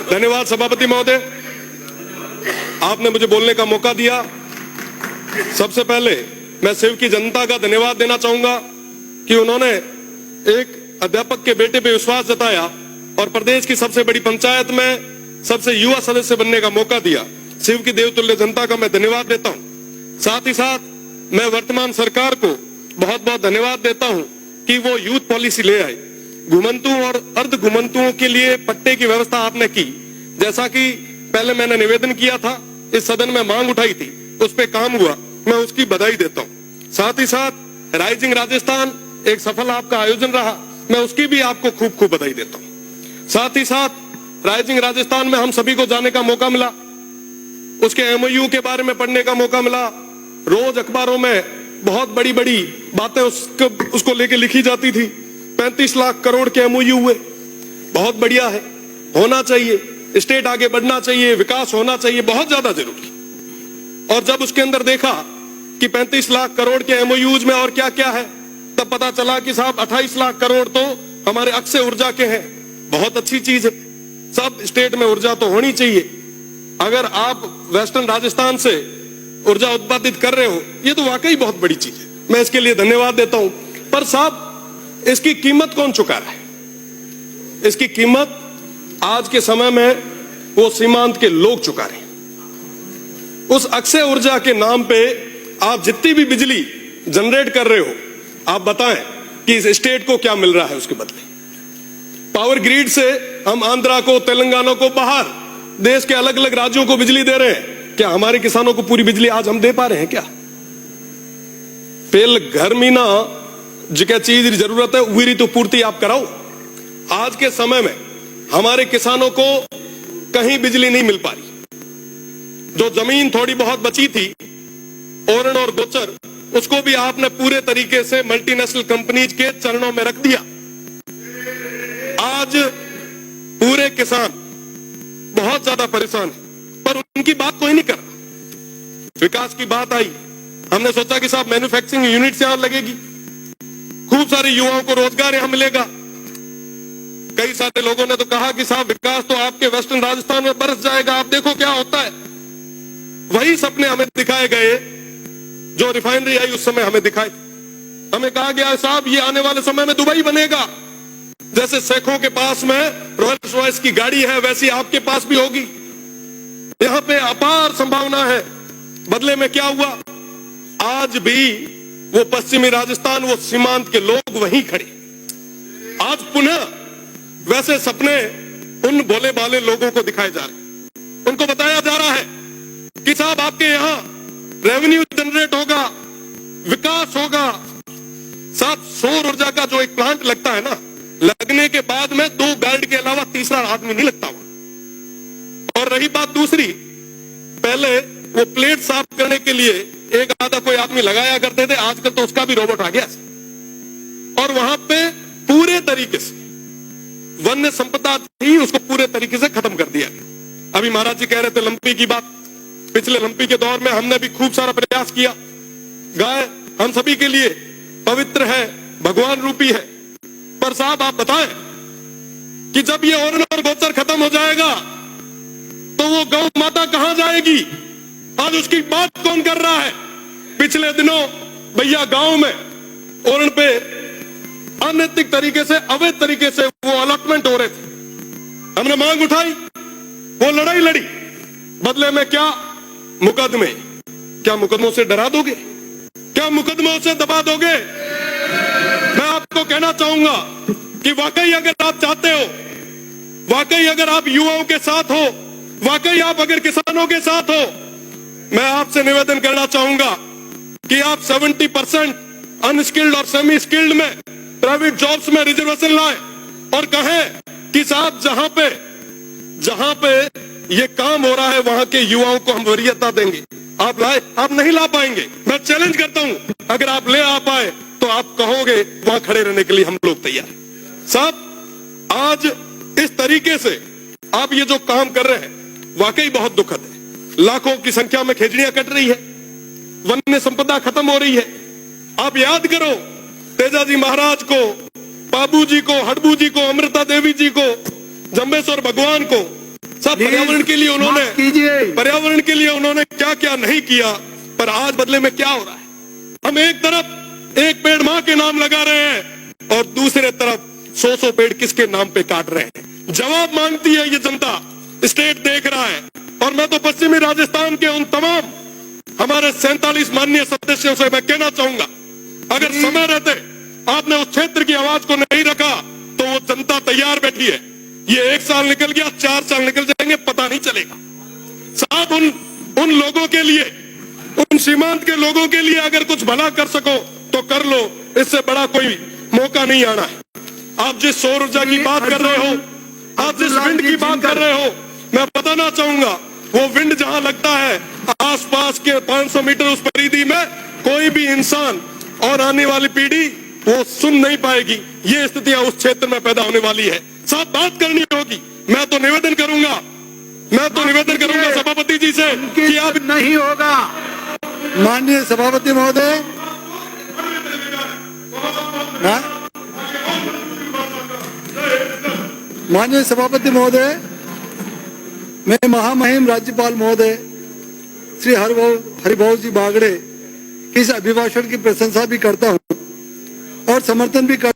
धन्यवाद सभापति महोदय, आपने मुझे बोलने का मौका दिया। सबसे पहले मैं शिव की जनता का धन्यवाद देना चाहूंगा कि उन्होंने एक अध्यापक के बेटे पे विश्वास जताया और प्रदेश की सबसे बड़ी पंचायत में सबसे युवा सदस्य बनने का मौका दिया। शिव की देवतुल्य जनता का मैं धन्यवाद देता हूं। साथ ही साथ मैं वर्तमान सरकार को बहुत बहुत धन्यवाद देता हूं कि वो यूथ पॉलिसी ले आए। घुमंतुओं और अर्ध घुमंतुओं के लिए पट्टे की व्यवस्था आपने की, जैसा कि पहले मैंने निवेदन किया था, इस सदन में मांग उठाई थी, उस पर काम हुआ, मैं उसकी बधाई देता हूं। साथ ही साथ राइजिंग राजस्थान एक सफल आपका आयोजन रहा, मैं उसकी भी आपको खूब खूब बधाई देता हूं। साथ ही साथ राइजिंग राजस्थान में हम सभी को जाने का मौका मिला, उसके एमओयू के बारे में पढ़ने का मौका मिला। रोज अखबारों में बहुत बड़ी बड़ी बातें उसको लेके लिखी जाती थी। 35 लाख करोड़ के एमओयू हुए, बहुत बढ़िया है, होना चाहिए, स्टेट आगे बढ़ना चाहिए, विकास होना चाहिए, बहुत ज्यादा जरूरी। और जब उसके अंदर देखा कि 35 लाख करोड़ के एमओयूज में और क्या क्या है, तब पता चला कि साहब 28 लाख करोड़ तो हमारे अक्षय ऊर्जा के हैं। बहुत अच्छी चीज है, सब स्टेट में ऊर्जा तो होनी चाहिए। अगर आप वेस्टर्न राजस्थान से ऊर्जा उत्पादित कर रहे हो, ये तो वाकई बहुत बड़ी चीज है, मैं इसके लिए धन्यवाद देता हूं। पर साहब इसकी कीमत कौन चुका रहा है? इसकी कीमत आज के समय में वो सीमांत के लोग चुका रहे हैं। उस अक्षय ऊर्जा के नाम पे आप जितनी भी बिजली जनरेट कर रहे हो, आप बताएं कि इस स्टेट को क्या मिल रहा है उसके बदले। पावर ग्रिड से हम आंध्रा को, तेलंगाना को, बाहर देश के अलग अलग राज्यों को बिजली दे रहे हैं। क्या हमारे किसानों को पूरी बिजली आज हम दे पा रहे हैं क्या? पेल घर में ना जिके चीज की जरूरत है वही तो पूर्ति आप कराओ। आज के समय में हमारे किसानों को कहीं बिजली नहीं मिल पा रही। जो जमीन थोड़ी बहुत बची थी, ओरण और गोचर, उसको भी आपने पूरे तरीके से मल्टीनेशनल कंपनीज के चरणों में रख दिया। आज पूरे किसान बहुत ज्यादा परेशान है, पर उनकी बात कोई नहीं कर रहा। विकास की बात आई, हमने सोचा कि साहब मैन्युफैक्चरिंग यूनिट यहां लगेगी, खूब सारे युवाओं को रोजगार यहां मिलेगा। कई सारे लोगों ने तो कहा कि साहब विकास तो आपके वेस्टर्न राजस्थान में बरस जाएगा, आप देखो क्या होता है। वही सपने हमें दिखाए गए जो रिफाइनरी आई उस समय हमें दिखाए। हमें कहा गया साहब ये आने वाले समय में दुबई बनेगा, जैसे शेखों के पास में रोल्स रॉयस की गाड़ी है वैसी आपके पास भी होगी। यहां पे अपार संभावना है। बदले में क्या हुआ? आज भी वो पश्चिमी राजस्थान, वो सीमांत के लोग वहीं खड़े। आज पुनः वैसे सपने उन भोले भाले लोगों को दिखाए जा रहे, उनको बताया जा रहा है कि साहब आपके यहां रेवेन्यू जनरेट होगा, विकास होगा। साहब सौर ऊर्जा का जो एक प्लांट लगता है ना, लगने के बाद में 2 गार्ड के अलावा तीसरा आदमी नहीं लगता हुआ। और रही बात दूसरी, पहले वो प्लेट साफ करने के लिए एक आधा कोई आदमी लगाया करते थे, आजकल तो उसका भी रोबोट आ गया। और वहां पे पूरे तरीके से वन्य संपदा थी, उसको पूरे तरीके से खत्म कर दिया गया। अभी महाराज जी कह रहे थे लंपी की बात, पिछले लंपी के दौर में हमने भी खूब सारा प्रयास किया। गाय हम सभी के लिए पवित्र है, भगवान रूपी है। पर साहब आप बताएं कि जब ये ओरण और गोचर खत्म हो जाएगा तो वो गौ माता कहां जाएगी? आज उसकी बात कौन कर रहा है? पिछले दिनों भैया गांव में ओरण पे अनैतिक तरीके से, अवैध तरीके से वो अलॉटमेंट हो रहे थे। हमने मांग उठाई, वो लड़ाई लड़ी, बदले में क्या? मुकदमे। क्या मुकदमों से डरा दोगे? क्या मुकदमों से दबा दोगे? मैं आपको कहना चाहूंगा कि वाकई अगर आप चाहते हो, वाकई अगर आप युवाओं के साथ हो, वाकई आप अगर किसानों के साथ हो, मैं आपसे निवेदन करना चाहूंगा कि आप 70% अनस्किल्ड और सेमी स्किल्ड में प्राइवेट जॉब्स में रिजर्वेशन लाए और कहें कि साहब जहां पे ये काम हो रहा है वहां के युवाओं को हम वरीयता देंगे। आप लाए? आप नहीं ला पाएंगे। मैं चैलेंज करता हूं, अगर आप ले आ पाए तो आप कहोगे वहां खड़े रहने के लिए हम लोग तैयार। साहब आज इस तरीके से आप ये जो काम कर रहे हैं वाकई बहुत दुखद है। लाखों की संख्या में खेजड़ियां कट रही है, वन्य संपदा खत्म हो रही है। आप याद करो तेजाजी महाराज को, बाबू जी को, हडबू जी को, अमृता देवी जी को, जम्बेश्वर भगवान को, सब पर्यावरण के लिए उन्होंने कीजिए। पर्यावरण के लिए उन्होंने क्या क्या नहीं किया, पर आज बदले में क्या हो रहा है? हम एक तरफ एक पेड़ मां के नाम लगा रहे हैं और दूसरे तरफ 100 पेड़ किसके नाम पे काट रहे हैं। जवाब मांगती है ये जनता, स्टेट देख रहा है। और मैं तो पश्चिमी राजस्थान के उन तमाम हमारे 47 माननीय सदस्यों से मैं कहना चाहूंगा, अगर समय रहते आपने उस क्षेत्र की आवाज को नहीं रखा तो वो जनता तैयार बैठी है। ये 1 साल निकल गया, 4 साल निकल जाएंगे, पता नहीं चलेगा। साहब उन लोगों के लिए, उन सीमांत के लोगों के लिए अगर कुछ भला कर सको तो कर लो, इससे बड़ा कोई मौका नहीं आना है। आप जिस सौर ऊर्जा की बात कर रहे हो, आप जिस विंड की बात कर रहे हो, मैं बताना चाहूंगा वो विंड जहां लगता है आसपास के 500 मीटर उस परिधि में कोई भी इंसान और आने वाली पीढ़ी वो सुन नहीं पाएगी। ये स्थितियां उस क्षेत्र में पैदा होने वाली है। साहब बात करनी होगी। मैं तो निवेदन करूंगा सभापति जी से कि आप नहीं होगा। माननीय सभापति महोदय, माननीय सभापति महोदय, मैं महामहिम राज्यपाल महोदय श्री हरिभाऊ जी बागड़े की इस अभिभाषण की प्रशंसा भी करता हूं और समर्थन भी करता हूं।